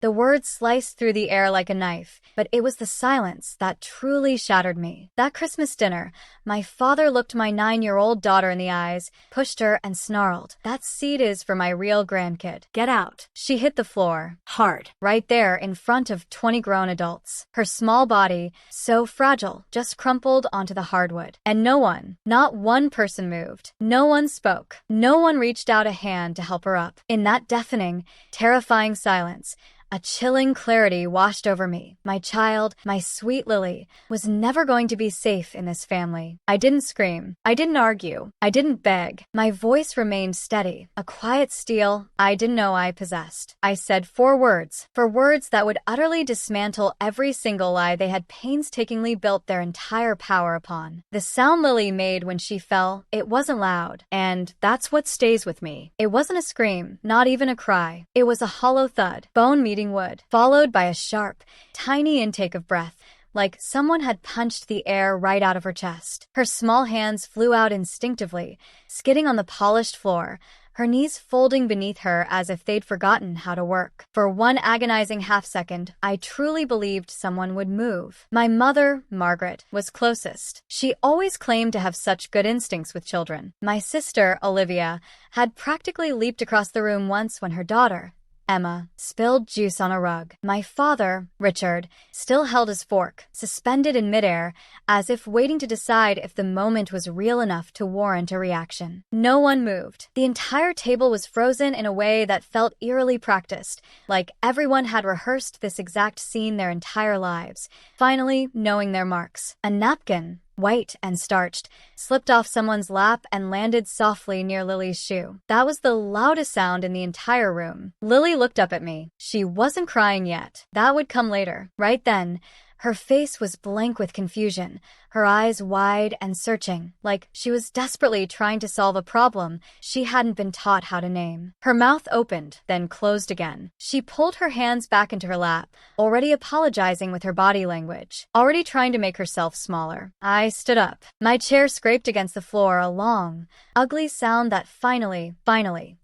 The words sliced through the air like a knife, but it was the silence that truly shattered me. That Christmas dinner, my father looked my 9-year-old daughter in the eyes, pushed her, and snarled, "That seat is for my real grandkid. Get out." She hit the floor, hard, right there in front of 20 grown adults. Her small body, so fragile, just crumpled onto the hardwood. And no one, not one person moved. No one spoke. No one reached out a hand to help her up. In that deafening, terrifying silence, a chilling clarity washed over me. My child, my sweet Lily, was never going to be safe in this family. I didn't scream. I didn't argue. I didn't beg. My voice remained steady, a quiet steel I didn't know I possessed. I said 4 words, for words that would utterly dismantle every single lie they had painstakingly built their entire power upon. The sound Lily made when she fell, it wasn't loud, and that's what stays with me. It wasn't a scream, not even a cry. It was a hollow thud, bone meeting wood, followed by a sharp, tiny intake of breath, like someone had punched the air right out of her chest. Her small hands flew out instinctively, skidding on the polished floor, her knees folding beneath her as if they'd forgotten how to work. For one agonizing half-second, I truly believed someone would move. My mother, Margaret, was closest. She always claimed to have such good instincts with children. My sister, Olivia, had practically leaped across the room once when her daughter, Emma, spilled juice on a rug. My father, Richard, still held his fork, suspended in midair, as if waiting to decide if the moment was real enough to warrant a reaction. No one moved. The entire table was frozen in a way that felt eerily practiced, like everyone had rehearsed this exact scene their entire lives, finally knowing their marks. A napkin, white and starched, slipped off someone's lap and landed softly near Lily's shoe. That was the loudest sound in the entire room. Lily looked up at me. She wasn't crying yet. That would come later. Right then, her face was blank with confusion, her eyes wide and searching, like she was desperately trying to solve a problem she hadn't been taught how to name. Her mouth opened, then closed again. She pulled her hands back into her lap, already apologizing with her body language, already trying to make herself smaller. I stood up. My chair scraped against the floor, a long, ugly sound that finally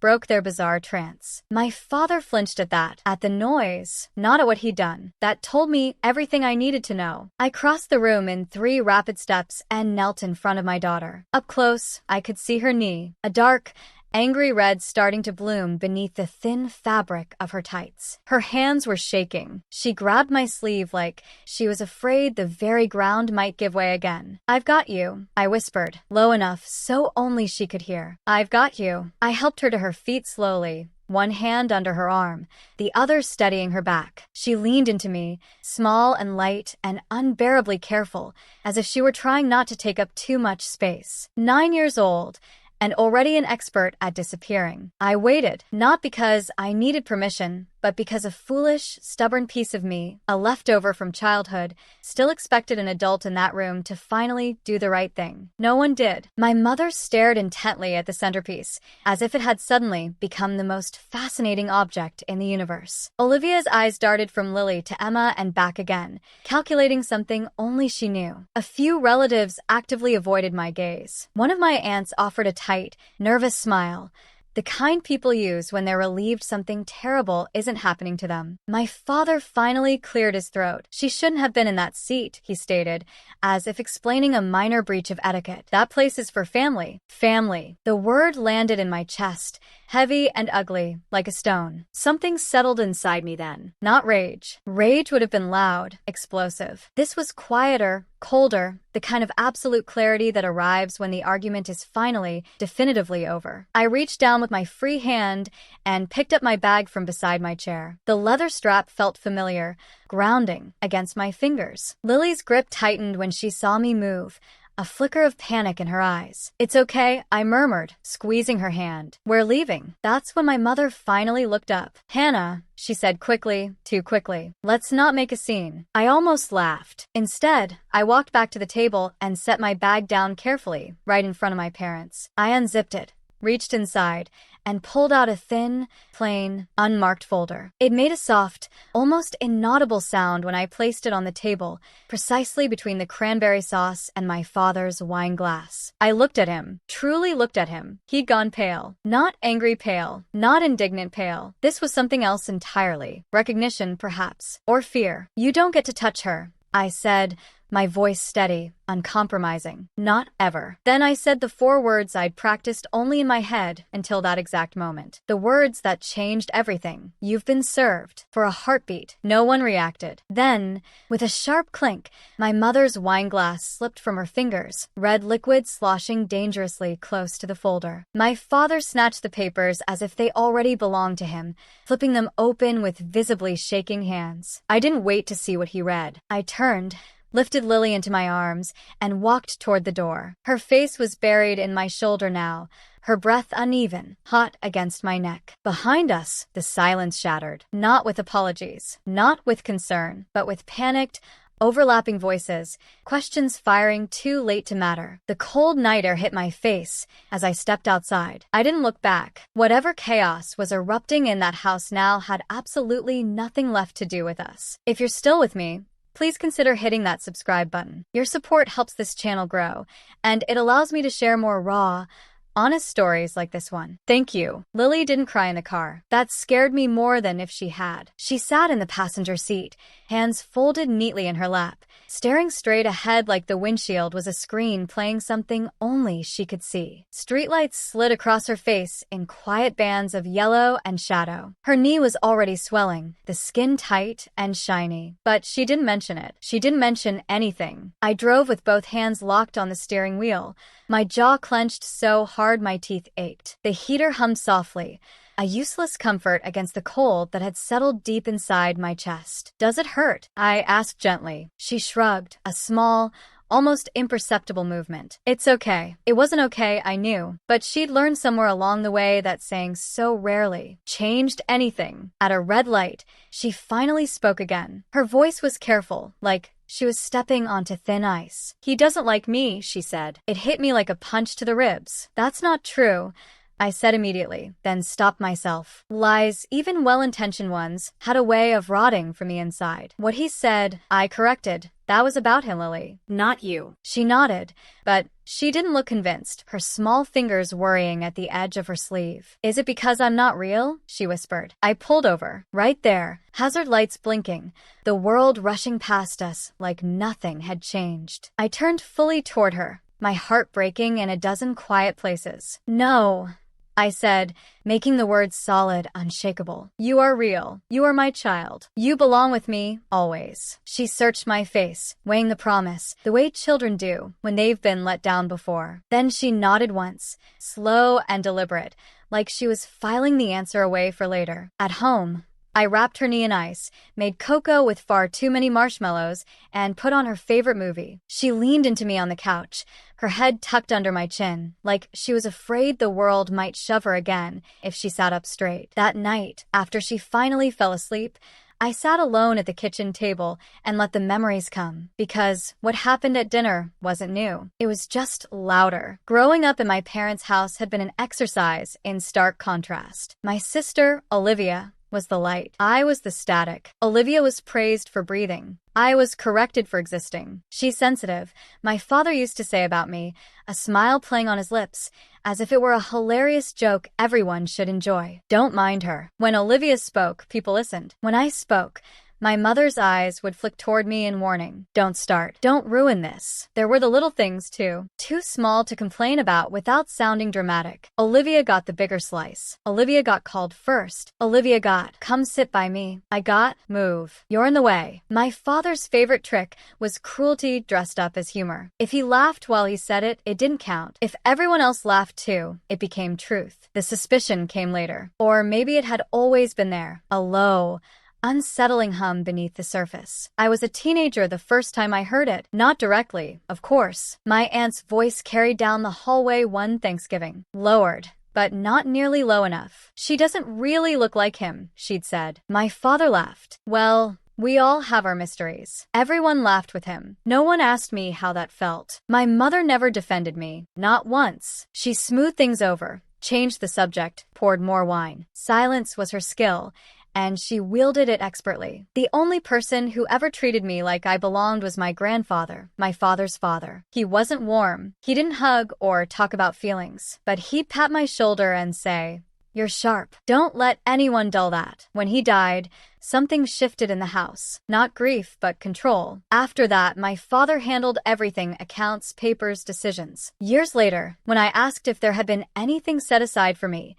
broke their bizarre trance. My father flinched at that, at the noise, not at what he'd done. That told me everything I needed to know. I crossed the room in 3 rapid steps and knelt in front of my daughter. Up close, I could see her knee, a dark, angry red starting to bloom beneath the thin fabric of her tights. Her hands were shaking. She grabbed my sleeve like she was afraid the very ground might give way again. "I've got you," I whispered, low enough so only she could hear. "I've got you." I helped her to her feet slowly, one hand under her arm, the other steadying her back. She leaned into me, small and light and unbearably careful, as if she were trying not to take up too much space. 9 years old, and already an expert at disappearing. I waited, not because I needed permission, but because a foolish, stubborn piece of me, a leftover from childhood, still expected an adult in that room to finally do the right thing. No one did. My mother stared intently at the centerpiece, as if it had suddenly become the most fascinating object in the universe. Olivia's eyes darted from Lily to Emma and back again, calculating something only she knew. A few relatives actively avoided my gaze. One of my aunts offered a tight, nervous smile, the kind people use when they're relieved something terrible isn't happening to them. My father finally cleared his throat. "She shouldn't have been in that seat," he stated, as if explaining a minor breach of etiquette. "That place is for family." Family. The word landed in my chest, heavy and ugly, like a stone. Something settled inside me then. Not rage. Rage would have been loud, explosive. This was quieter, colder, the kind of absolute clarity that arrives when the argument is finally, definitively over. I reached down with my free hand and picked up my bag from beside my chair. The leather strap felt familiar, grounding against my fingers. Lily's grip tightened when she saw me move, a flicker of panic in her eyes. "It's okay," I murmured, squeezing her hand. "We're leaving." That's when my mother finally looked up. "Hannah," she said quickly, too quickly, "let's not make a scene." I almost laughed. Instead, I walked back to the table and set my bag down carefully, right in front of my parents. I unzipped it, reached inside, and pulled out a thin, plain, unmarked folder. It made a soft, almost inaudible sound when I placed it on the table, precisely between the cranberry sauce and my father's wine glass. I looked at him, truly looked at him. He'd gone pale. Not angry pale, not indignant pale. This was something else entirely. Recognition, perhaps, or fear. "You don't get to touch her," I said, my voice steady, uncompromising. "Not ever." Then I said the 4 words I'd practiced only in my head until that exact moment. The words that changed everything. "You've been served." For a heartbeat, no one reacted. Then, with a sharp clink, my mother's wine glass slipped from her fingers, red liquid sloshing dangerously close to the folder. My father snatched the papers as if they already belonged to him, flipping them open with visibly shaking hands. I didn't wait to see what he read. I turned, lifted Lily into my arms, and walked toward the door. Her face was buried in my shoulder now, her breath uneven, hot against my neck. Behind us, the silence shattered, not with apologies, not with concern, but with panicked, overlapping voices, questions firing too late to matter. The cold night air hit my face as I stepped outside. I didn't look back. Whatever chaos was erupting in that house now had absolutely nothing left to do with us. If you're still with me, please consider hitting that subscribe button. Your support helps this channel grow, and it allows me to share more raw, honest stories like this one. Thank you. Lily didn't cry in the car. That scared me more than if she had. She sat in the passenger seat, hands folded neatly in her lap, staring straight ahead like the windshield was a screen playing something only she could see. Streetlights slid across her face in quiet bands of yellow and shadow. Her knee was already swelling, the skin tight and shiny. But she didn't mention it. She didn't mention anything. I drove with both hands locked on the steering wheel, my jaw clenched so hard my teeth ached. The heater hummed softly, a useless comfort against the cold that had settled deep inside my chest. "Does it hurt?" I asked gently. She shrugged, a small, almost imperceptible movement. "It's okay." It wasn't okay, I knew, but she'd learned somewhere along the way that saying so rarely changed anything. At a red light, she finally spoke again. Her voice was careful, like she was stepping onto thin ice. "He doesn't like me," she said. It hit me like a punch to the ribs. "That's not true," I said immediately, then stopped myself. Lies, even well-intentioned ones, had a way of rotting from the inside. "What he said," I corrected. "That was about him, Lily, not you." She nodded, but she didn't look convinced, her small fingers worrying at the edge of her sleeve. "Is it because I'm not real?" she whispered. I pulled over, right there, hazard lights blinking, the world rushing past us like nothing had changed. I turned fully toward her, my heart breaking in a dozen quiet places. "No," I said, making the words solid, unshakable. "You are real. You are my child. You belong with me, always." She searched my face, weighing the promise, the way children do when they've been let down before. Then she nodded once, slow and deliberate, like she was filing the answer away for later. At home, I wrapped her knee in ice, made cocoa with far too many marshmallows, and put on her favorite movie. She leaned into me on the couch, her head tucked under my chin, like she was afraid the world might shove her again if she sat up straight. That night, after she finally fell asleep, I sat alone at the kitchen table and let the memories come, because what happened at dinner wasn't new. It was just louder. Growing up in my parents' house had been an exercise in stark contrast. My sister, Olivia, was the light. I was the static. Olivia was praised for breathing. I was corrected for existing. "She's sensitive," my father used to say about me, a smile playing on his lips, as if it were a hilarious joke everyone should enjoy. "Don't mind her." When Olivia spoke, people listened. When I spoke, my mother's eyes would flick toward me in warning. "Don't start. Don't ruin this." There were the little things, too. Too small to complain about without sounding dramatic. Olivia got the bigger slice. Olivia got called first. Olivia got, "Come sit by me." I got, "Move. You're in the way." My father's favorite trick was cruelty dressed up as humor. If he laughed while he said it, it didn't count. If everyone else laughed too, it became truth. The suspicion came later. Or maybe it had always been there, a low, unsettling hum beneath the surface. I was a teenager the first time I heard it. Not directly, of course. My aunt's voice carried down the hallway one Thanksgiving. Lowered, but not nearly low enough. "She doesn't really look like him," she'd said. My father laughed. "Well, we all have our mysteries." Everyone laughed with him. No one asked me how that felt. My mother never defended me. Not once. She smoothed things over, changed the subject, poured more wine. Silence was her skill, and she wielded it expertly. The only person who ever treated me like I belonged was my grandfather, my father's father. He wasn't warm. He didn't hug or talk about feelings, but he'd pat my shoulder and say, "You're sharp. Don't let anyone dull that." When he died, something shifted in the house. Not grief, but control. After that, my father handled everything: accounts, papers, decisions. Years later, when I asked if there had been anything set aside for me,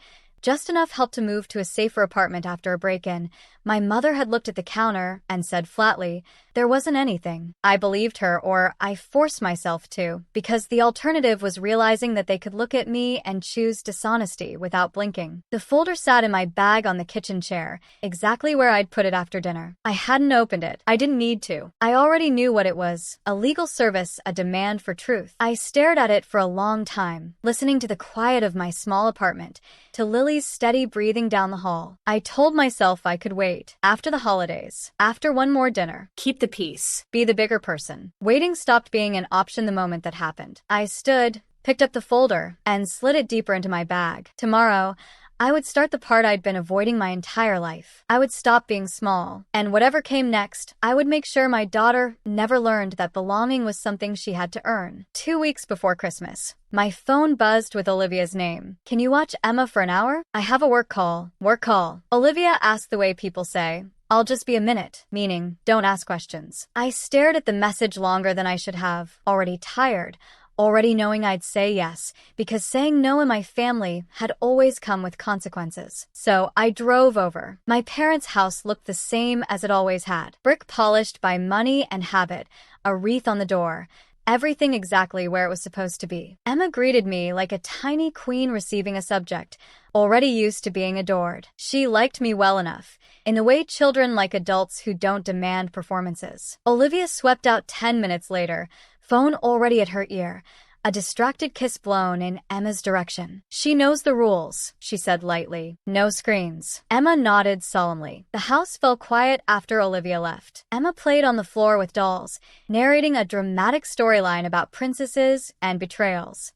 just enough help to move to a safer apartment after a break-in, my mother had looked at the counter and said flatly, "There wasn't anything." I believed her, or I forced myself to, because the alternative was realizing that they could look at me and choose dishonesty without blinking. The folder sat in my bag on the kitchen chair, exactly where I'd put it after dinner. I hadn't opened it. I didn't need to. I already knew what it was: a legal service, a demand for truth. I stared at it for a long time, listening to the quiet of my small apartment, to Lily's steady breathing down the hall. I told myself I could wait. After the holidays. After one more dinner. Keep the peace. Be the bigger person. Waiting stopped being an option the moment that happened. I stood, picked up the folder, and slid it deeper into my bag. Tomorrow, I would start the part I'd been avoiding my entire life. I would stop being small, and whatever came next, I would make sure my daughter never learned that belonging was something she had to earn. 2 weeks before Christmas, my phone buzzed with Olivia's name. "Can you watch Emma for an hour? I have a work call." Work call. Olivia asked the way people say, "I'll just be a minute," meaning, don't ask questions. I stared at the message longer than I should have, already tired, already knowing I'd say yes, because saying no in my family had always come with consequences. So I drove over. My parents' house looked the same as it always had. Brick polished by money and habit, a wreath on the door, everything exactly where it was supposed to be. Emma greeted me like a tiny queen receiving a subject, already used to being adored. She liked me well enough, in the way children like adults who don't demand performances. Olivia swept out 10 minutes later, phone already at her ear, a distracted kiss blown in Emma's direction. "She knows the rules," she said lightly. "No screens." Emma nodded solemnly. The house fell quiet after Olivia left. Emma played on the floor with dolls, narrating a dramatic storyline about princesses and betrayals.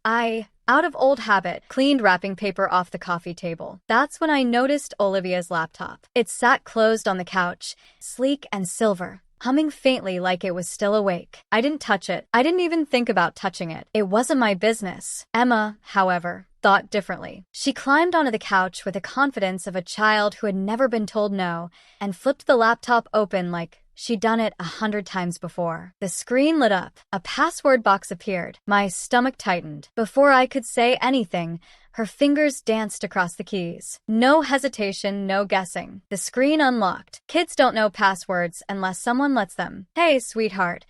Out of old habit, cleaned wrapping paper off the coffee table. That's when I noticed Olivia's laptop. It sat closed on the couch, sleek and silver, humming faintly like it was still awake. I didn't touch it. I didn't even think about touching it. It wasn't my business. Emma, however, thought differently. She climbed onto the couch with the confidence of a child who had never been told no, and flipped the laptop open like she'd done it 100 times before. The screen lit up. A password box appeared. My stomach tightened. Before I could say anything, her fingers danced across the keys. No hesitation, no guessing. The screen unlocked. Kids don't know passwords unless someone lets them. "Hey, sweetheart,"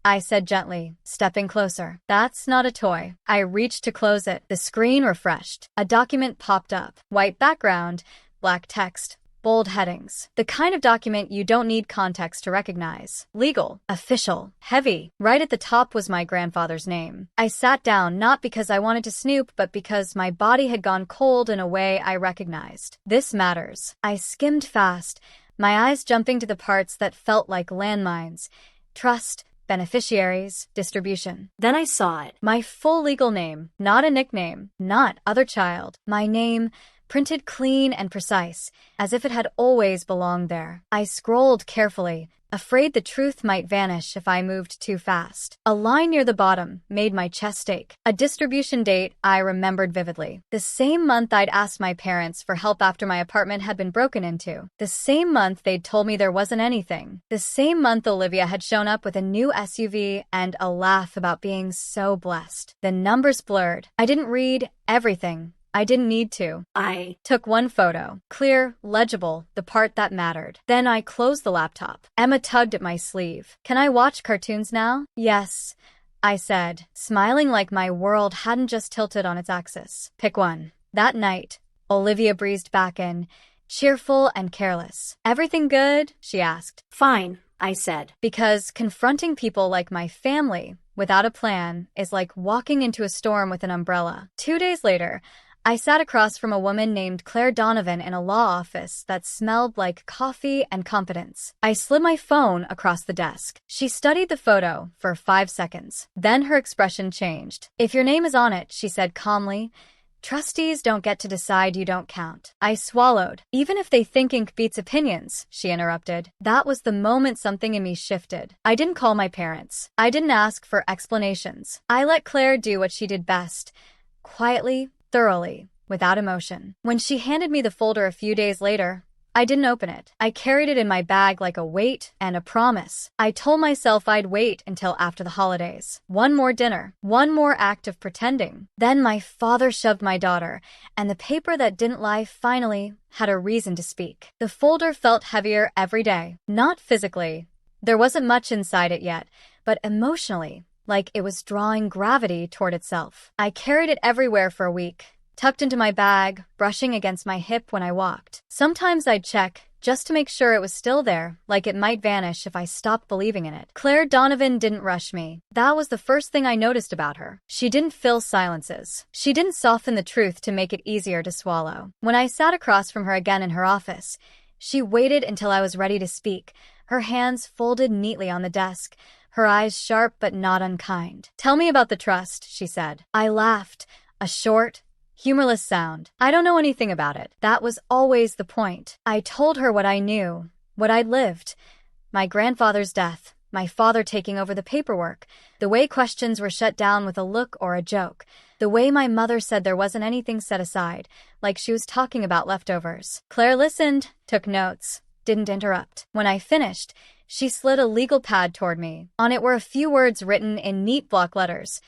I said gently, stepping closer. "That's not a toy." I reached to close it. The screen refreshed. A document popped up. White background, black text, bold headings. The kind of document you don't need context to recognize. Legal, official, heavy. Right at the top was my grandfather's name. I sat down, not because I wanted to snoop, but because my body had gone cold in a way I recognized. This matters. I skimmed fast, my eyes jumping to the parts that felt like landmines. Trust, beneficiaries, distribution. Then I saw it. My full legal name, not a nickname, not other child. My name, printed clean and precise, as if it had always belonged there. I scrolled carefully, afraid the truth might vanish if I moved too fast. A line near the bottom made my chest ache. A distribution date I remembered vividly. The same month I'd asked my parents for help after my apartment had been broken into. The same month they'd told me there wasn't anything. The same month Olivia had shown up with a new SUV and a laugh about being so blessed. The numbers blurred. I didn't read everything. I didn't need to. I took one photo, clear, legible, the part that mattered. Then I closed the laptop. Emma tugged at my sleeve. "Can I watch cartoons now?" "Yes," I said, smiling like my world hadn't just tilted on its axis. "Pick one." That night, Olivia breezed back in, cheerful and careless. "Everything good?" she asked. "Fine," I said, because confronting people like my family without a plan is like walking into a storm with an umbrella. 2 days later, I sat across from a woman named Claire Donovan in a law office that smelled like coffee and competence. I slid my phone across the desk. She studied the photo for 5 seconds. Then her expression changed. "If your name is on it," she said calmly, Trustees don't get to decide, you don't count. I swallowed. Even if they think ink beats opinions, she interrupted. That was the moment something in me shifted. I didn't call my parents. I didn't ask for explanations. I let Claire do what she did best. Quietly, thoroughly, without emotion. When she handed me the folder a few days later, I didn't open it. I carried it in my bag like a weight and a promise. I told myself I'd wait until after the holidays. One more dinner, one more act of pretending. Then my father shoved my daughter, and the paper that didn't lie finally had a reason to speak. The folder felt heavier every day. Not physically. There wasn't much inside it yet, but emotionally, like it was drawing gravity toward itself. I carried it everywhere for a week, tucked into my bag, brushing against my hip when I walked. Sometimes I'd check, just to make sure it was still there, like it might vanish if I stopped believing in it. Claire Donovan didn't rush me. That was the first thing I noticed about her. She didn't fill silences. She didn't soften the truth to make it easier to swallow. When I sat across from her again in her office, she waited until I was ready to speak, her hands folded neatly on the desk, her eyes sharp but not unkind. "Tell me about the trust," she said. I laughed, a short, humorless sound. "I don't know anything about it." That was always the point. I told her what I knew, what I'd lived. My grandfather's death, my father taking over the paperwork, the way questions were shut down with a look or a joke, the way my mother said there wasn't anything set aside, like she was talking about leftovers. Claire listened, took notes, didn't interrupt. When I finished, she slid a legal pad toward me. On it were a few words written in neat block letters.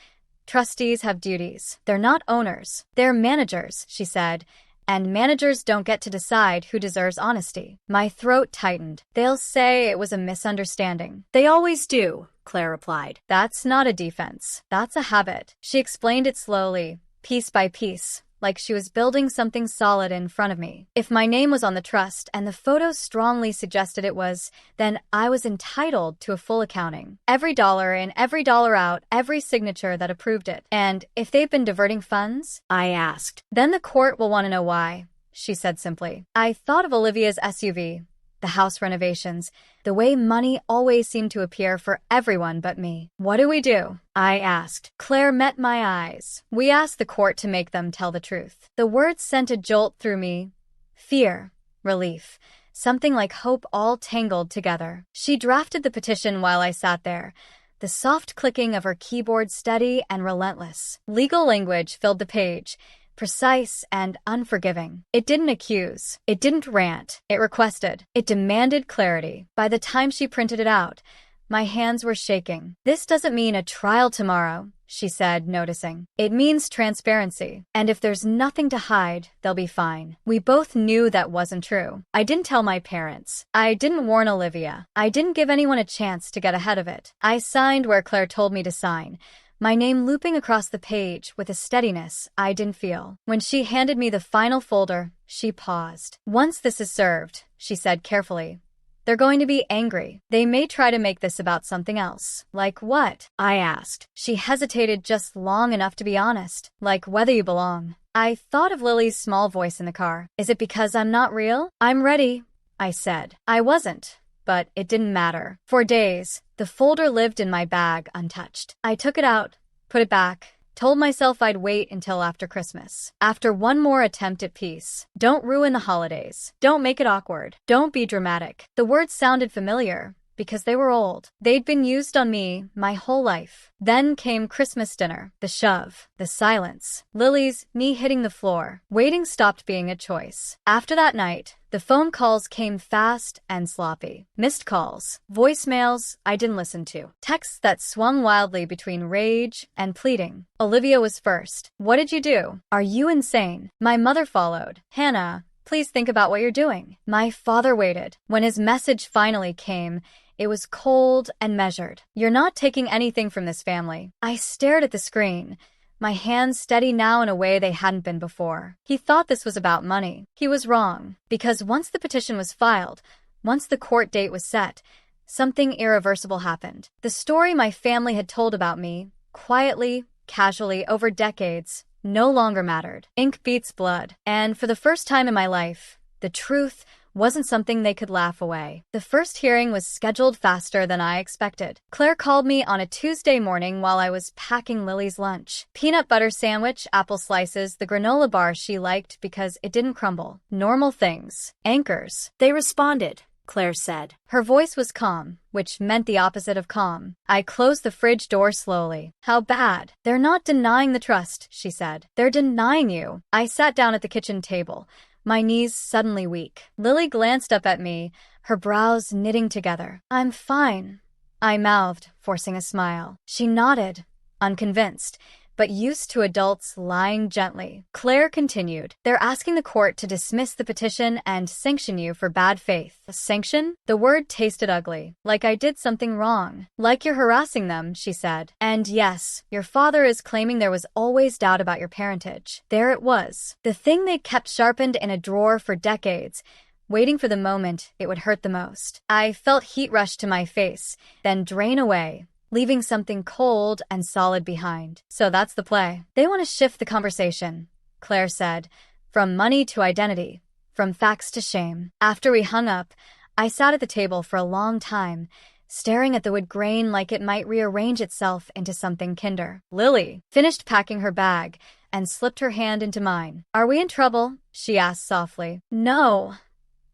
"Trustees have duties. They're not owners. They're managers," she said, "and managers don't get to decide who deserves honesty." My throat tightened. "They'll say it was a misunderstanding." "They always do," Claire replied. "That's not a defense. That's a habit." She explained it slowly, piece by piece, like she was building something solid in front of me. If my name was on the trust and the photos strongly suggested it was, then I was entitled to a full accounting. Every dollar in, every dollar out, every signature that approved it. "And if they've been diverting funds?" I asked. "Then the court will want to know why," she said simply. I thought of Olivia's SUV, the house renovations, the way money always seemed to appear for everyone but me. "What do we do?" I asked. Claire met my eyes. "We asked the court to make them tell the truth." The words sent a jolt through me. Fear, relief, something like hope all tangled together. She drafted the petition while I sat there, the soft clicking of her keyboard steady and relentless. Legal language filled the page, precise and unforgiving. It didn't accuse. It didn't rant. It requested. It demanded clarity. By the time she printed it out, my hands were shaking. "This doesn't mean a trial tomorrow," she said, noticing. "It means transparency. And if there's nothing to hide, they'll be fine." We both knew that wasn't true. I didn't tell my parents. I didn't warn Olivia. I didn't give anyone a chance to get ahead of it. I signed where Claire told me to sign, my name looping across the page with a steadiness I didn't feel. When she handed me the final folder, she paused. "Once this is served," she said carefully, "they're going to be angry. They may try to make this about something else." "Like what?" I asked. She hesitated just long enough to be honest. "Like whether you belong." I thought of Lily's small voice in the car. "Is it because I'm not real?" "I'm ready," I said. I wasn't. But it didn't matter. For days, the folder lived in my bag untouched. I took it out, put it back, told myself I'd wait until after Christmas. After one more attempt at peace. Don't ruin the holidays. Don't make it awkward. Don't be dramatic. The words sounded familiar because they were old. They'd been used on me my whole life. Then came Christmas dinner, the shove, the silence, Lily's knee hitting the floor. Waiting stopped being a choice. After that night, the phone calls came fast and sloppy. Missed calls, voicemails I didn't listen to, texts that swung wildly between rage and pleading. Olivia was first. "What did you do? Are you insane?" My mother followed. "Hannah, please think about what you're doing." My father waited. When his message finally came, it was cold and measured. "You're not taking anything from this family." I stared at the screen, my hands steady now in a way they hadn't been before. He thought this was about money. He was wrong, because once the petition was filed, once the court date was set, something irreversible happened. The story my family had told about me, quietly, casually, over decades, no longer mattered. Ink beats blood. And for the first time in my life, the truth wasn't something they could laugh away. The first hearing was scheduled faster than I expected. Claire called me on a Tuesday morning while I was packing Lily's lunch. Peanut butter sandwich, apple slices, the granola bar she liked because it didn't crumble. Normal things. Anchors. They responded, Claire said. Her voice was calm, which meant the opposite of calm. I closed the fridge door slowly. How bad? They're not denying the trust, she said. They're denying you. I sat down at the kitchen table, my knees suddenly weak. Lily glanced up at me, her brows knitting together. I'm fine, I mouthed, forcing a smile. She nodded, unconvinced, but used to adults lying gently. Claire continued. They're asking the court to dismiss the petition and sanction you for bad faith. Sanction? The word tasted ugly, like I did something wrong. Like you're harassing them, she said. And yes, your father is claiming there was always doubt about your parentage. There it was. The thing they kept sharpened in a drawer for decades, waiting for the moment it would hurt the most. I felt heat rush to my face, then drain away, leaving something cold and solid behind. So that's the play. They want to shift the conversation, Claire said, from money to identity, from facts to shame. After we hung up, I sat at the table for a long time, staring at the wood grain like it might rearrange itself into something kinder. Lily finished packing her bag and slipped her hand into mine. Are we in trouble? She asked softly. No,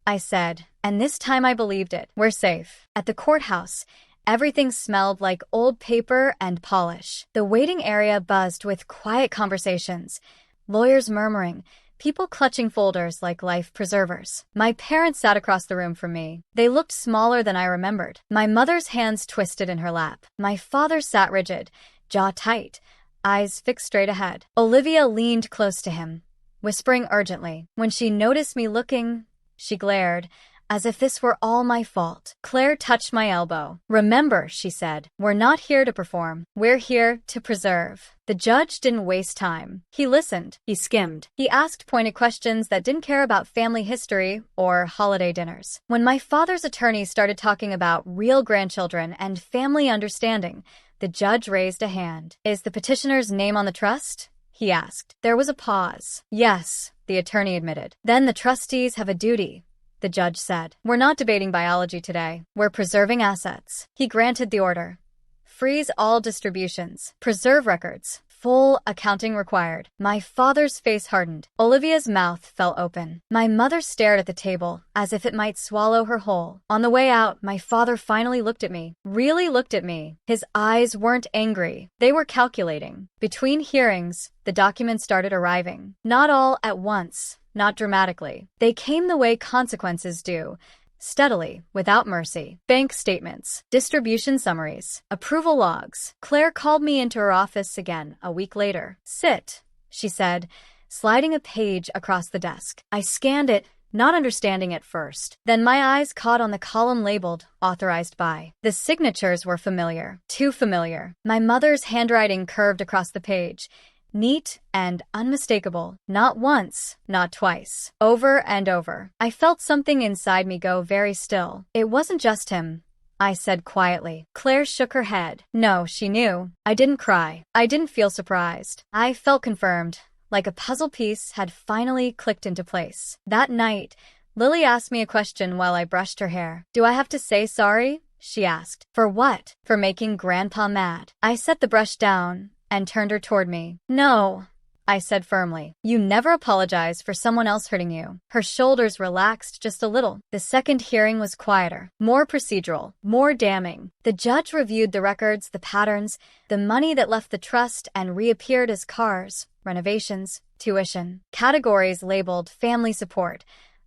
I said, and this time I believed it. We're safe. At the courthouse, everything smelled like old paper and polish. The waiting area buzzed with quiet conversations, lawyers murmuring, people clutching folders like life preservers. My parents sat across the room from me. They looked smaller than I remembered. My mother's hands twisted in her lap. My father sat rigid, jaw tight, eyes fixed straight ahead. Olivia leaned close to him, whispering urgently. When she noticed me looking, she glared, as if this were all my fault. Claire touched my elbow. Remember, she said, we're not here to perform. We're here to preserve. The judge didn't waste time. He listened. He skimmed. He asked pointed questions that didn't care about family history or holiday dinners. When my father's attorney started talking about real grandchildren and family understanding, the judge raised a hand. Is the petitioner's name on the trust? He asked. There was a pause. Yes, the attorney admitted. Then the trustees have a duty, the judge said. We're not debating biology today. We're preserving assets. He granted the order. Freeze all distributions. Preserve records. Full accounting required. My father's face hardened. Olivia's mouth fell open. My mother stared at the table, as if it might swallow her whole. On the way out, my father finally looked at me. Really looked at me. His eyes weren't angry. They were calculating. Between hearings, the documents started arriving. Not all at once. Not dramatically. They came the way consequences do, steadily, without mercy. Bank statements, distribution summaries, approval logs. Claire called me into her office again a week later. Sit, she said, sliding a page across the desk. I scanned it, not understanding at first. Then my eyes caught on the column labeled authorized by. The signatures were familiar, too familiar. My mother's handwriting curved across the page, neat and unmistakable. Not once, not twice. Over and over. I felt something inside me go very still. It wasn't just him, I said quietly. Claire shook her head. No, she knew. I didn't cry. I didn't feel surprised. I felt confirmed, like a puzzle piece had finally clicked into place. That night, Lily asked me a question while I brushed her hair. Do I have to say sorry? She asked. For what? For making Grandpa mad. I set the brush down and turned her toward me. No, I said firmly. You never apologize for someone else hurting you. Her shoulders relaxed just a little. The second hearing was quieter, more procedural, more damning. The judge reviewed the records, the patterns, the money that left the trust and reappeared as cars, renovations, tuition, categories labeled family support,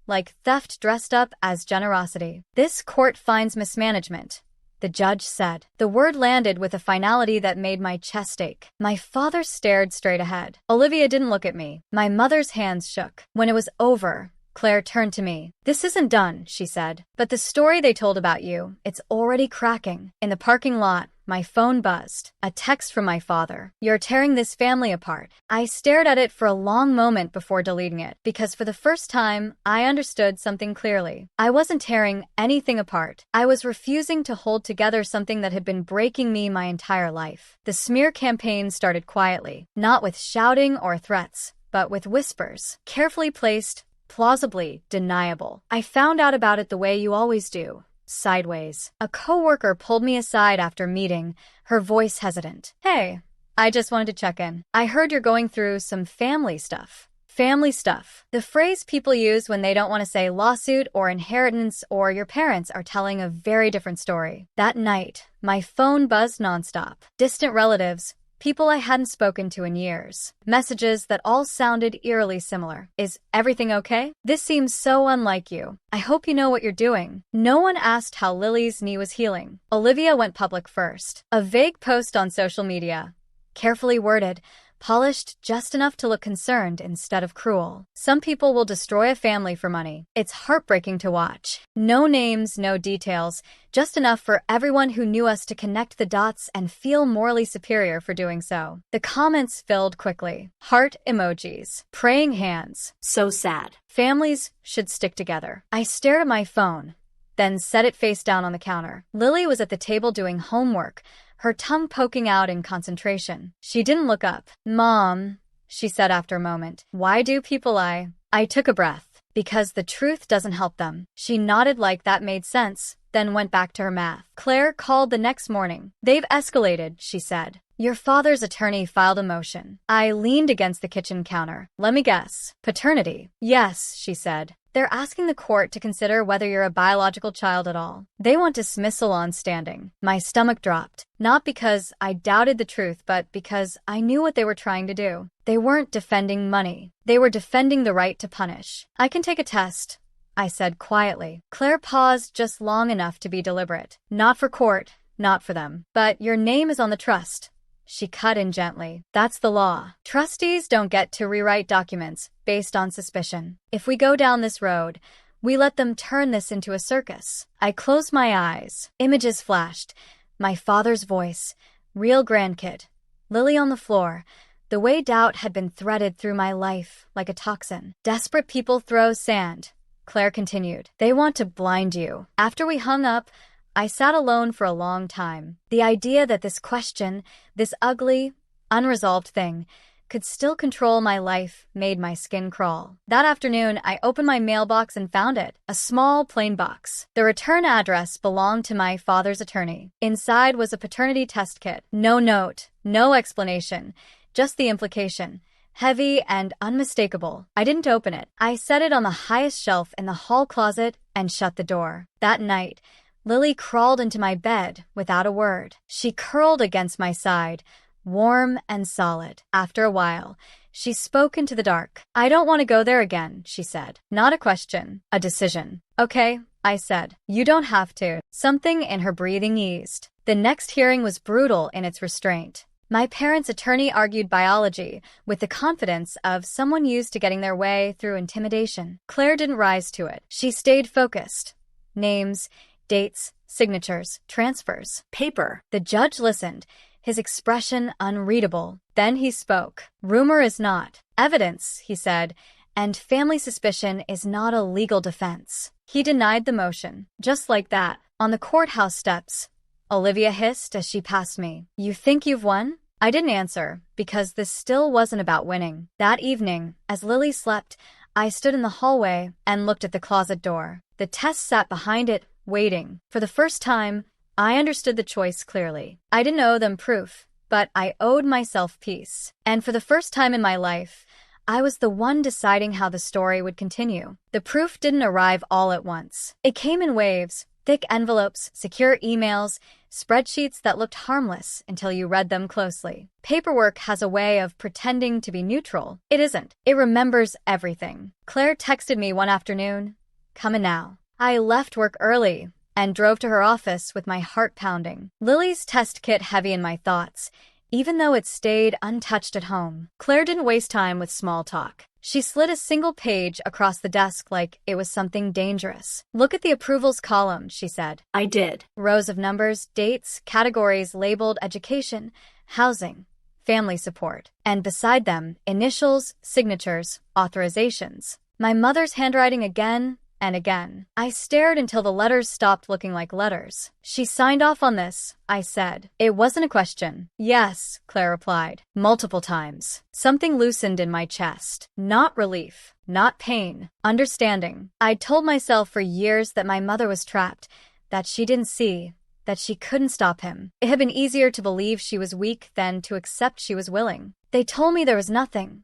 like theft dressed up as generosity. This court finds mismanagement, the judge said. The word landed with a finality that made my chest ache. My father stared straight ahead. Olivia didn't look at me. My mother's hands shook. When it was over, Claire turned to me. This isn't done, she said. But the story they told about you, it's already cracking. In the parking lot, my phone buzzed. A text from my father. You're tearing this family apart. I stared at it for a long moment before deleting it, because for the first time, I understood something clearly. I wasn't tearing anything apart. I was refusing to hold together something that had been breaking me my entire life. The smear campaign started quietly, not with shouting or threats, but with whispers, carefully placed, plausibly deniable. I found out about it the way you always do. Sideways. A coworker pulled me aside after meeting, her voice hesitant. Hey, I just wanted to check in. I heard you're going through some family stuff. Family stuff. The phrase people use when they don't want to say lawsuit or inheritance or your parents are telling a very different story. That night, my phone buzzed nonstop. Distant relatives, people I hadn't spoken to in years. Messages that all sounded eerily similar. Is everything okay? This seems so unlike you. I hope you know what you're doing. No one asked how Lily's knee was healing. Olivia went public first. A vague post on social media. Carefully worded, polished just enough to look concerned instead of cruel. Some people will destroy a family for money. It's heartbreaking to watch. No names, no details, just enough for everyone who knew us to connect the dots and feel morally superior for doing so. The comments filled quickly. Heart emojis. Praying hands. So sad. Families should stick together. I stared at my phone, then set it face down on the counter. Lily was at the table doing homework, her tongue poking out in concentration. She didn't look up. Mom, she said after a moment. Why do people lie? I took a breath. Because the truth doesn't help them. She nodded like that made sense, then went back to her math. Claire called the next morning. They've escalated, she said. Your father's attorney filed a motion. I leaned against the kitchen counter. Let me guess. Paternity. Yes, she said. They're asking the court to consider whether you're a biological child at all. They want dismissal on standing. My stomach dropped. Not because I doubted the truth, but because I knew what they were trying to do. They weren't defending money. They were defending the right to punish. I can take a test, I said quietly. Claire paused just long enough to be deliberate. Not for court, not for them. But your name is on the trust. She cut in gently. That's the law. Trustees don't get to rewrite documents based on suspicion. If we go down this road, we let them turn this into a circus. I closed my eyes. Images flashed. My father's voice. Real grandkid. Lily on the floor. The way doubt had been threaded through my life like a toxin. Desperate people throw sand. Claire continued. They want to blind you. After we hung up, I sat alone for a long time. The idea that this question, this ugly, unresolved thing, could still control my life made my skin crawl. That afternoon, I opened my mailbox and found it. A small, plain box. The return address belonged to my father's attorney. Inside was a paternity test kit. No note, no explanation, just the implication. Heavy and unmistakable. I didn't open it. I set it on the highest shelf in the hall closet and shut the door. That night, Lily crawled into my bed without a word. She curled against my side, warm and solid. After a while, she spoke into the dark. I don't want to go there again, she said. Not a question, a decision. Okay, I said. You don't have to. Something in her breathing eased. The next hearing was brutal in its restraint. My parents' attorney argued biology with the confidence of someone used to getting their way through intimidation. Claire didn't rise to it. She stayed focused. Names, dates, signatures, transfers, paper. The judge listened, his expression unreadable. Then he spoke. Rumor is not evidence, he said, and family suspicion is not a legal defense. He denied the motion. Just like that, on the courthouse steps, Olivia hissed as she passed me. You think you've won? I didn't answer, because this still wasn't about winning. That evening, as Lily slept, I stood in the hallway and looked at the closet door. The test sat behind it, waiting. For the first time, I understood the choice clearly. I didn't owe them proof, but I owed myself peace. And for the first time in my life, I was the one deciding how the story would continue. The proof didn't arrive all at once. It came in waves, thick envelopes, secure emails, spreadsheets that looked harmless until you read them closely. Paperwork has a way of pretending to be neutral. It isn't. It remembers everything. Claire texted me one afternoon, "Coming now." I left work early and drove to her office with my heart pounding. Lily's test kit heavy in my thoughts, even though it stayed untouched at home. Claire didn't waste time with small talk. She slid a single page across the desk like it was something dangerous. Look at the approvals column, she said. I did. Rows of numbers, dates, categories labeled education, housing, family support. And beside them, initials, signatures, authorizations. My mother's handwriting again, and again. I stared until the letters stopped looking like letters. "She signed off on this," I said. It wasn't a question. "Yes," Claire replied. Multiple times. Something loosened in my chest. Not relief. Not pain. Understanding. I'd told myself for years that my mother was trapped, that she didn't see, that she couldn't stop him. It had been easier to believe she was weak than to accept she was willing. "They told me there was nothing,"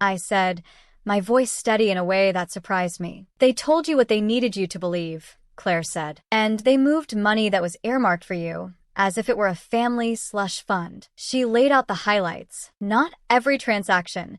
I said, my voice steady in a way that surprised me. "They told you what they needed you to believe," Claire said. "And they moved money that was earmarked for you, as if it were a family slush fund." She laid out the highlights. Not every transaction.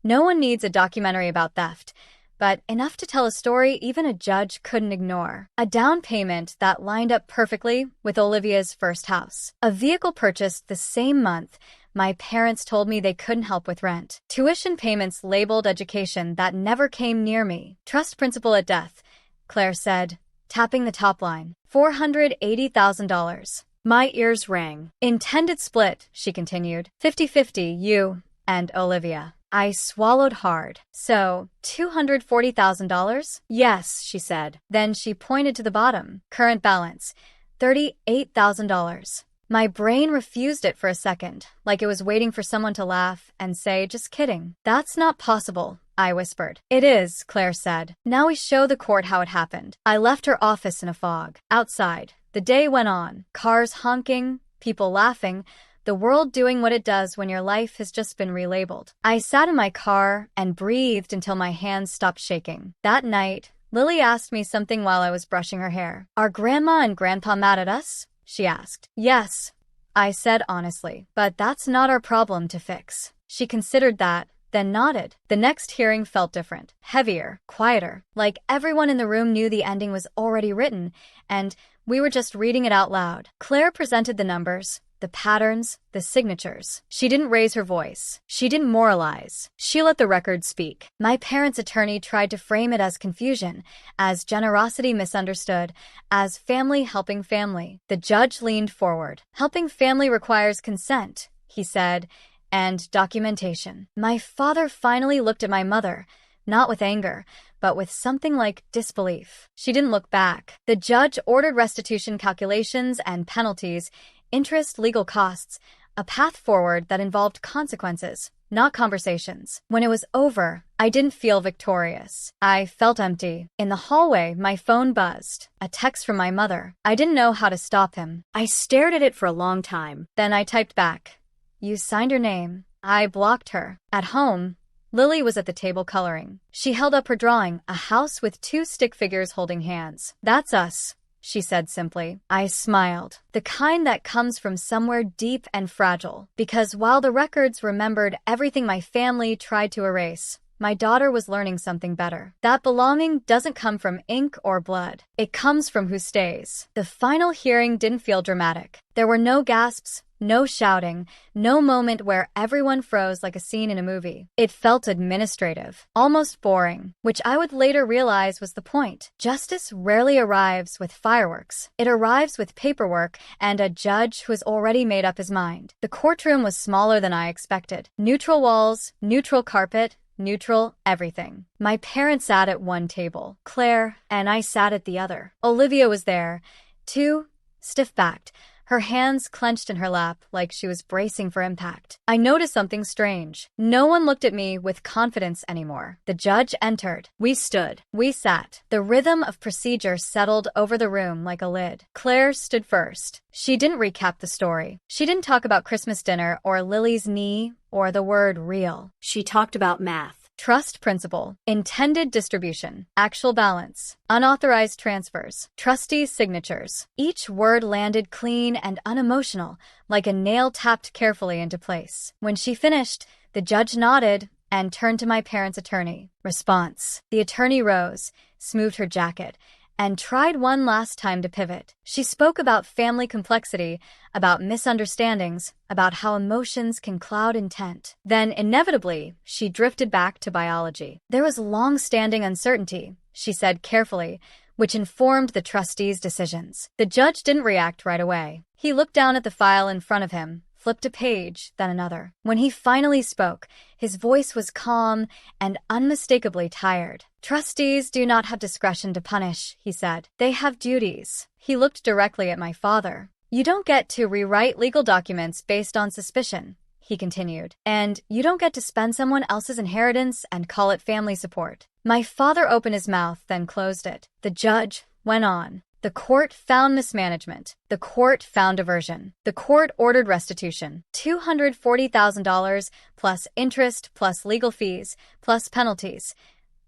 No one needs a documentary about theft, but enough to tell a story even a judge couldn't ignore. A down payment that lined up perfectly with Olivia's first house. A vehicle purchased the same month my parents told me they couldn't help with rent. Tuition payments labeled education that never came near me. Trust principal at death, Claire said, tapping the top line. $480,000. My ears rang. Intended split, she continued. 50-50, you and Olivia. I swallowed hard. So, $240,000? Yes, she said. Then she pointed to the bottom. Current balance, $38,000. My brain refused it for a second, like it was waiting for someone to laugh and say, "Just kidding." "That's not possible," I whispered. "It is," Claire said. "Now we show the court how it happened." I left her office in a fog. Outside, the day went on. Cars honking, people laughing, the world doing what it does when your life has just been relabeled. I sat in my car and breathed until my hands stopped shaking. That night, Lily asked me something while I was brushing her hair. "Are Grandma and Grandpa mad at us?" she asked. "Yes," I said honestly, "but that's not our problem to fix." She considered that, then nodded. The next hearing felt different, heavier, quieter, like everyone in the room knew the ending was already written, and we were just reading it out loud. Claire presented the numbers, the patterns, the signatures. She didn't raise her voice. She didn't moralize. She let the record speak. My parents' attorney tried to frame it as confusion, as generosity misunderstood, as family helping family. The judge leaned forward. "Helping family requires consent," he said, "and documentation." My father finally looked at my mother, not with anger, but with something like disbelief. She didn't look back. The judge ordered restitution calculations and penalties, interest, legal costs, a path forward that involved consequences, not conversations. When it was over, I didn't feel victorious. I felt empty. In the hallway, my phone buzzed. A text from my mother. I didn't know how to stop him. I stared at it for a long time. Then I typed back, "You signed your name." I blocked her. At home, Lily was at the table coloring. She held up her drawing, a house with 2 stick figures holding hands. "That's us," she said simply. I smiled. The kind that comes from somewhere deep and fragile. Because while the records remembered everything my family tried to erase, my daughter was learning something better. That belonging doesn't come from ink or blood. It comes from who stays. The final hearing didn't feel dramatic. There were no gasps, no shouting, no moment where everyone froze like a scene in a movie. It felt administrative, almost boring, which I would later realize was the point. Justice rarely arrives with fireworks. It arrives with paperwork and a judge who has already made up his mind. The courtroom was smaller than I expected. Neutral walls, neutral carpet, neutral everything. My parents sat at one table. Claire and I sat at the other. Olivia was there, too, stiff-backed, her hands clenched in her lap like she was bracing for impact. I noticed something strange. No one looked at me with confidence anymore. The judge entered. We stood. We sat. The rhythm of procedure settled over the room like a lid. Claire stood first. She didn't recap the story. She didn't talk about Christmas dinner or Lily's knee or the word real. She talked about math. Trust principle, intended distribution, actual balance, unauthorized transfers, trustees' signatures. Each word landed clean and unemotional, like a nail tapped carefully into place. When she finished, the judge nodded and turned to my parents' attorney. Response. The attorney rose, smoothed her jacket, and tried one last time to pivot. She spoke about family complexity, about misunderstandings, about how emotions can cloud intent. Then, inevitably, she drifted back to biology. There was long-standing uncertainty, she said carefully, which informed the trustees' decisions. The judge didn't react right away. He looked down at the file in front of him, flipped a page, then another. When he finally spoke, his voice was calm and unmistakably tired. "Trustees do not have discretion to punish," he said. "They have duties." He looked directly at my father. "You don't get to rewrite legal documents based on suspicion," he continued. "And you don't get to spend someone else's inheritance and call it family support." My father opened his mouth, then closed it. The judge went on. "The court found mismanagement. The court found diversion. The court ordered restitution. $240,000 plus interest plus legal fees plus penalties.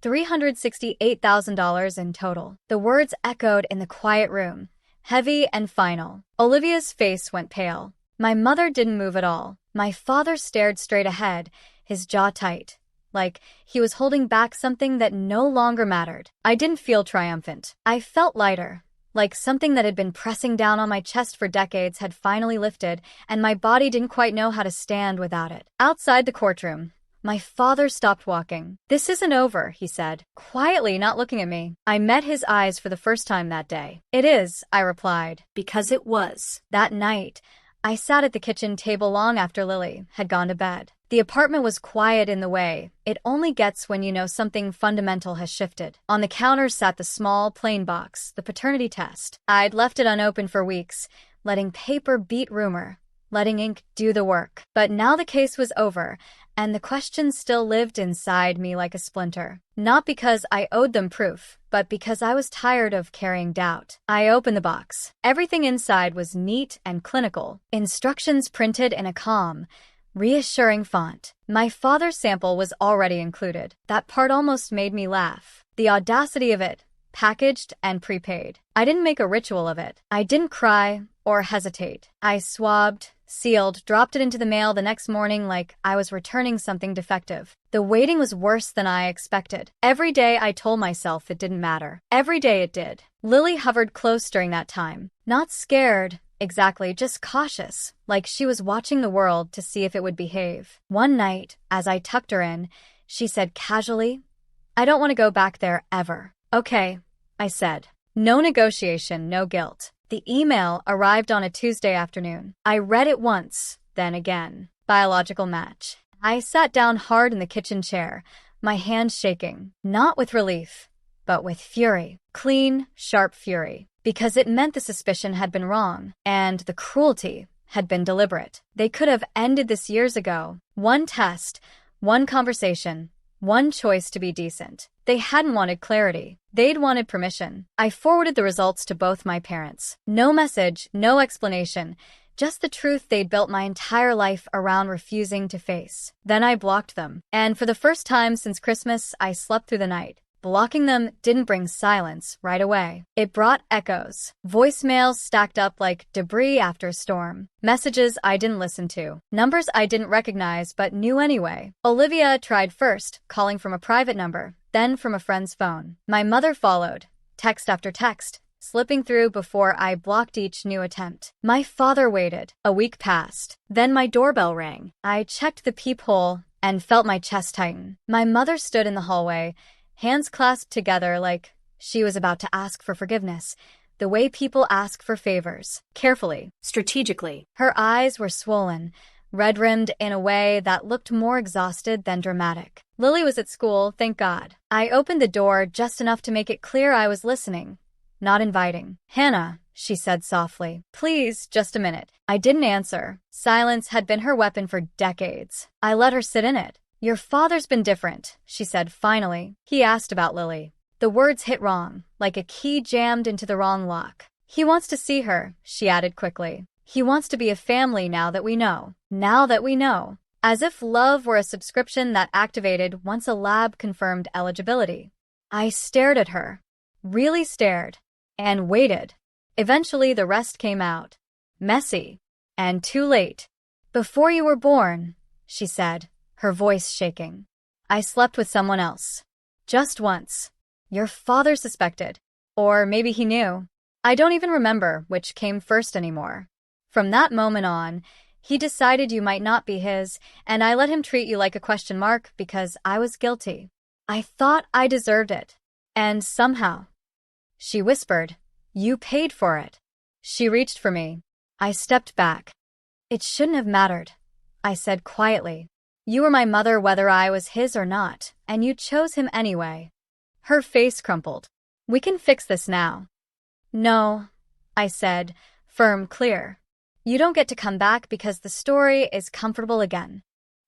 $368,000 in total." The words echoed in the quiet room, heavy and final. Olivia's face went pale. My mother didn't move at all. My father stared straight ahead, his jaw tight, like he was holding back something that no longer mattered. I didn't feel triumphant. I felt lighter, like something that had been pressing down on my chest for decades had finally lifted, and my body didn't quite know how to stand without it. Outside the courtroom, my father stopped walking. "This isn't over," he said, quietly, not looking at me. I met his eyes for the first time that day. "It is," I replied. Because it was. That night, I sat at the kitchen table long after Lily had gone to bed. The apartment was quiet in the way it only gets when you know something fundamental has shifted. On the counter sat the small, plain box, the paternity test. I'd left it unopened for weeks, letting paper beat rumor, letting ink do the work. But now the case was over, and the question still lived inside me like a splinter. Not because I owed them proof, but because I was tired of carrying doubt. I opened the box. Everything inside was neat and clinical, instructions printed in a calm, reassuring font. My father's sample was already included. That part almost made me laugh. The audacity of it, packaged and prepaid. I didn't make a ritual of it. I didn't cry or hesitate. I swabbed, sealed, dropped it into the mail the next morning like I was returning something defective. The waiting was worse than I expected. Every day I told myself it didn't matter. Every day it did. Lily hovered close during that time. Not scared, exactly, just cautious, like she was watching the world to see if it would behave. One night, as I tucked her in, she said casually, "I don't want to go back there ever." "Okay," I said. No negotiation, no guilt. The email arrived on a Tuesday afternoon. I read it once, then again. Biological match. I sat down hard in the kitchen chair, my hands shaking, not with relief, but with fury. Clean, sharp fury. Because it meant the suspicion had been wrong, and the cruelty had been deliberate. They could have ended this years ago. One test, one conversation, one choice to be decent. They hadn't wanted clarity. They'd wanted permission. I forwarded the results to both my parents. No message, no explanation, just the truth they'd built my entire life around refusing to face. Then I blocked them. And for the first time since Christmas, I slept through the night. Blocking them didn't bring silence right away. It brought echoes. Voicemails stacked up like debris after a storm. Messages I didn't listen to. Numbers I didn't recognize but knew anyway. Olivia tried first, calling from a private number, then from a friend's phone. My mother followed, text after text, slipping through before I blocked each new attempt. My father waited. A week passed. Then my doorbell rang. I checked the peephole and felt my chest tighten. My mother stood in the hallway, hands clasped together like she was about to ask for forgiveness, the way people ask for favors, carefully, strategically. Her eyes were swollen, red-rimmed in a way that looked more exhausted than dramatic. Lily was at school, thank God. I opened the door just enough to make it clear I was listening, not inviting. "Hannah," she said softly, "please, just a minute." I didn't answer. Silence had been her weapon for decades. I let her sit in it. "Your father's been different," she said finally. "He asked about Lily." The words hit wrong, like a key jammed into the wrong lock. "He wants to see her," she added quickly. "He wants to be a family now that we know." Now that we know. As if love were a subscription that activated once a lab confirmed eligibility. I stared at her. Really stared. And waited. Eventually the rest came out. Messy. And too late. "Before you were born," she said, her voice shaking. "I slept with someone else. Just once. Your father suspected. Or maybe he knew. I don't even remember which came first anymore. From that moment on, he decided you might not be his, and I let him treat you like a question mark because I was guilty. I thought I deserved it. And somehow," she whispered, "you paid for it." She reached for me. I stepped back. It shouldn't have mattered, I said quietly. You were my mother whether I was his or not, and you chose him anyway. Her face crumpled. We can fix this now. No, I said, firm, clear. You don't get to come back because the story is comfortable again.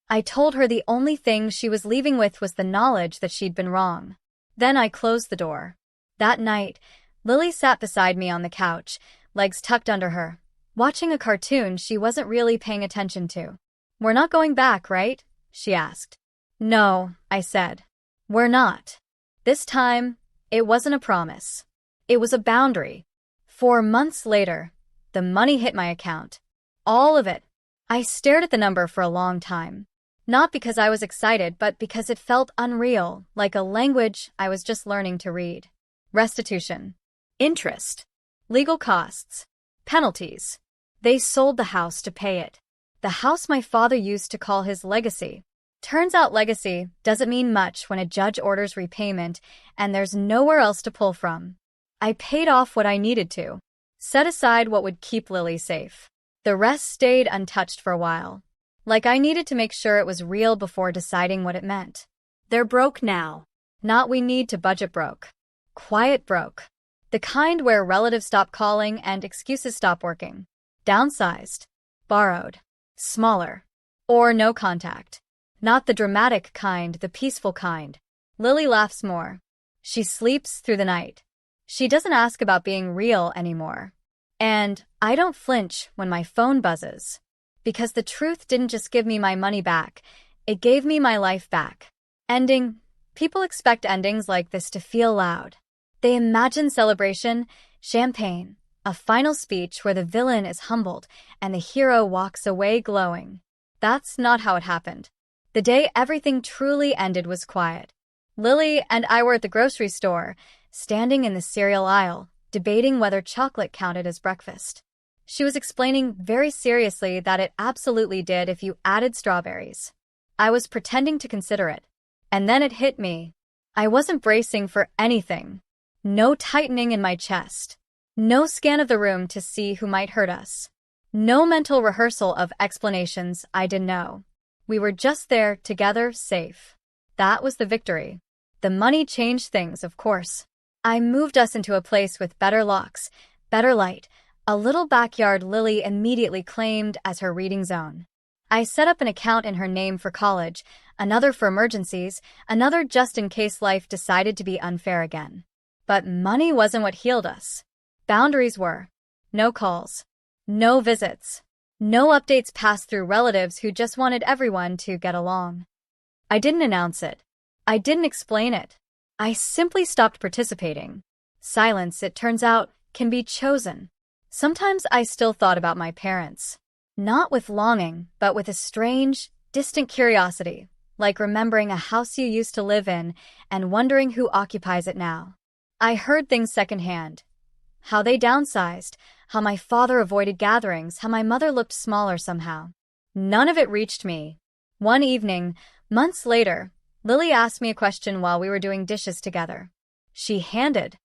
I told her the only thing she was leaving with was the knowledge that she'd been wrong. Then I closed the door. That night, Lily sat beside me on the couch, legs tucked under her, watching a cartoon she wasn't really paying attention to. We're not going back, right? She asked. No, I said. We're not. This time, it wasn't a promise. It was a boundary. 4 months later, the money hit my account. All of it. I stared at the number for a long time. Not because I was excited, but because it felt unreal, like a language I was just learning to read. Restitution. Interest. Legal costs. Penalties. They sold the house to pay it. The house my father used to call his legacy. Turns out legacy doesn't mean much when a judge orders repayment and there's nowhere else to pull from. I paid off what I needed to. Set aside what would keep Lily safe. The rest stayed untouched for a while. Like I needed to make sure it was real before deciding what it meant. They're broke now. Not we need to budget broke. Quiet broke. The kind where relatives stop calling and excuses stop working. Downsized. Borrowed. Smaller. Or no contact. Not the dramatic kind, the peaceful kind. Lily laughs more. She sleeps through the night. She doesn't ask about being real anymore. And I don't flinch when my phone buzzes. Because the truth didn't just give me my money back, it gave me my life back. Ending. People expect endings like this to feel loud. They imagine celebration, champagne, a final speech where the villain is humbled and the hero walks away glowing. That's not how it happened. The day everything truly ended was quiet. Lily and I were at the grocery store, standing in the cereal aisle, debating whether chocolate counted as breakfast. She was explaining very seriously that it absolutely did if you added strawberries. I was pretending to consider it. And then it hit me. I wasn't bracing for anything. No tightening in my chest. No scan of the room to see who might hurt us. No mental rehearsal of explanations I didn't know. We were just there, together, safe. That was the victory. The money changed things, of course. I moved us into a place with better locks, better light, a little backyard Lily immediately claimed as her reading zone. I set up an account in her name for college, another for emergencies, another just in case life decided to be unfair again. But money wasn't what healed us. Boundaries were. No calls. No visits. No updates passed through relatives who just wanted everyone to get along. I didn't announce it. I didn't explain it. I simply stopped participating. Silence, it turns out, can be chosen. Sometimes I still thought about my parents. Not with longing, but with a strange, distant curiosity, like remembering a house you used to live in and wondering who occupies it now. I heard things secondhand. How they downsized, how my father avoided gatherings, how my mother looked smaller somehow. None of it reached me. One evening, months later, Lily asked me a question while we were doing dishes together. She handed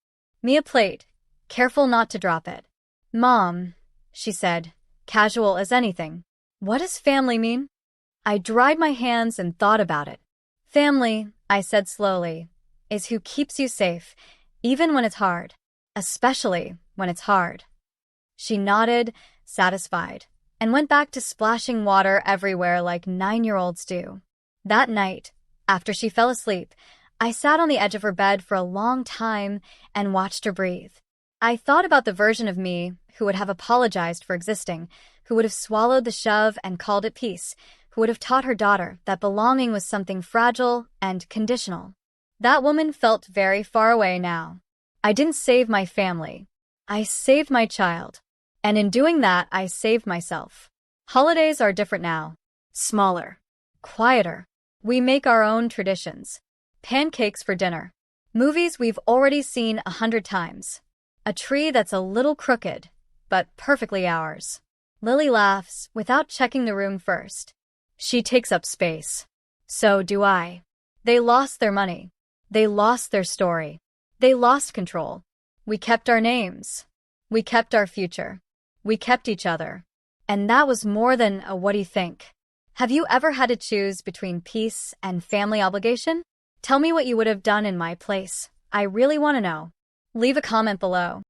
me a plate, careful not to drop it. "Mom," she said, casual as anything, "what does family mean?" I dried my hands and thought about it. Family, I said slowly, is who keeps you safe, even when it's hard, especially when it's hard. She nodded, satisfied, and went back to splashing water everywhere like 9-year-olds do. That night, after she fell asleep, I sat on the edge of her bed for a long time and watched her breathe. I thought about the version of me who would have apologized for existing, who would have swallowed the shove and called it peace, who would have taught her daughter that belonging was something fragile and conditional. That woman felt very far away now. I didn't save my family. I saved my child. And in doing that, I saved myself. Holidays are different now. Smaller. Quieter. We make our own traditions. Pancakes for dinner. Movies we've already seen 100 times. A tree that's a little crooked, but perfectly ours. Lily laughs without checking the room first. She takes up space. So do I. They lost their money. They lost their story. They lost control. We kept our names. We kept our future. We kept each other. And that was more than a what do you think? Have you ever had to choose between peace and family obligation? Tell me what you would have done in my place. I really want to know. Leave a comment below.